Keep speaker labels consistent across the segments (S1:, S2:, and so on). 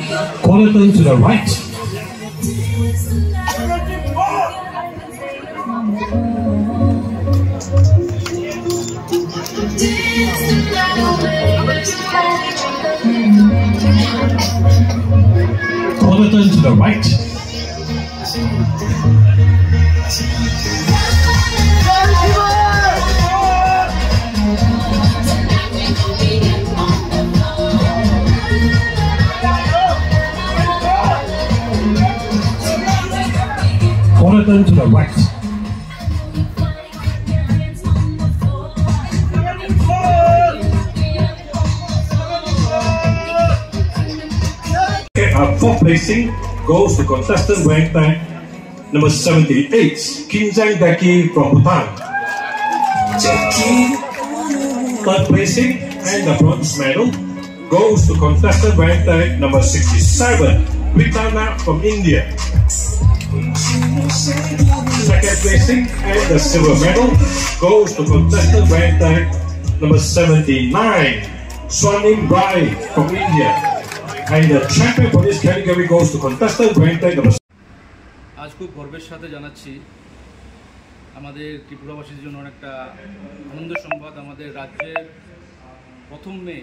S1: Quarter to the right. Quarter to the right. Quarter to the right. Fourth placing goes to contestant wearing tag number 78, Kinjang Deki from Bhutan. Third placing and the bronze medal goes to contestant wearing tag number 67, Vitana from India. Second placing and the silver medal goes to contestant wearing tag number 79, Swanim Rai from India. And the champion for this category goes to contestant wearing tag number.
S2: আজ খুব গর্বের সাথে জানাচ্ছি আমাদের ত্রিপুরাবাসীর জন্য অনেকটা আনন্দের সংবাদ। আমাদের রাজ্যের প্রথম মে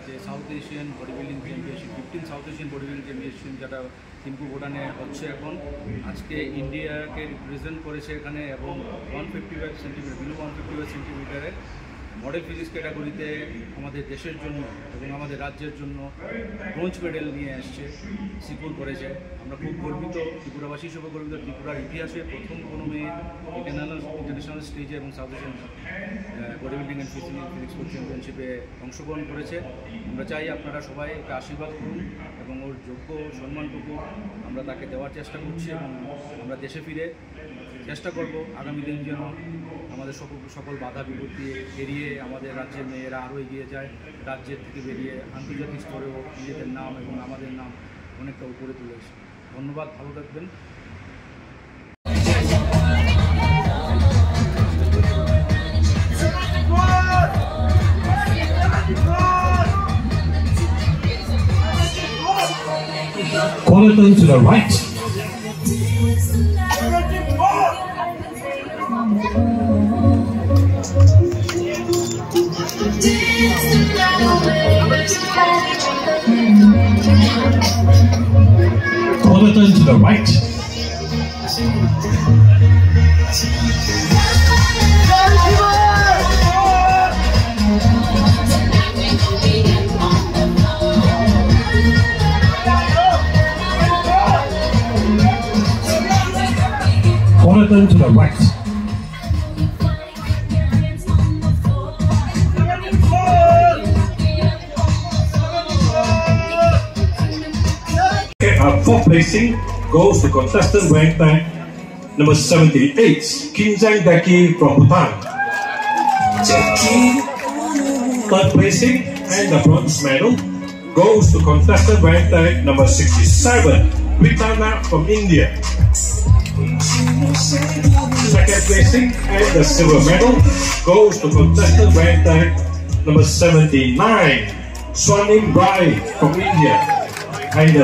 S2: যে south Asian body building championship 15 south Asian body building championship যেটা থিম্পু ভুটানে হচ্ছে এখন, আজকে ইন্ডিয়াকে রিপ্রেজেন্ট করেছে এখানে এবং 155 সেন্টিমিটার বিলো 155 সেন্টিমিটারে মডেল ফিজিক্স ক্যাটাগরিতে আমাদের দেশের জন্য এবং আমাদের রাজ্যের জন্য ব্রোঞ্জ মেডেল নিয়ে আসছে, সিকিউর করেছে। আমরা খুব গর্বিত, ত্রিপুরাবাসী হিসেবে গর্বিত। ত্রিপুরার ইতিহাসে প্রথম কোনো মেয়ে ইন্টারন্যাশনাল স্টেজে এবং south Asian body building and physics চ্যাম্পিয়নশিপে অংশগ্রহণ করেছে। আমরা চাই আপনারা সবাই একটা আশীর্বাদ করুন এবং ওর যোগ্য সম্মানটুকু আমরা তাকে দেওয়ার চেষ্টা করছি এবং আমরা দেশে ফিরে চেষ্টা করব আগামী দিন যেন আমাদের সকল বাধা বিপত্তি এড়িয়ে আমাদের রাজ্যের মেয়েরা আরও এগিয়ে যায়, রাজ্যের থেকে বেরিয়ে আন্তর্জাতিক স্তরেও নিজেদের নাম এবং আমাদের নাম অনেকটা উপরে তুলেছে। ধন্যবাদ, ভালো থাকবেন।
S1: Quarter to the right. Quarter to the right. Quarter to the right. Fourth placing goes to contestant wearing tag number 78, Kinjang Deki from Bhutan. Third placing and the bronze medal goes to contestant wearing tag number 67, Vitana from India. Second placing and the silver medal goes to contestant wearing tag number 79, Swanim Rai from India. And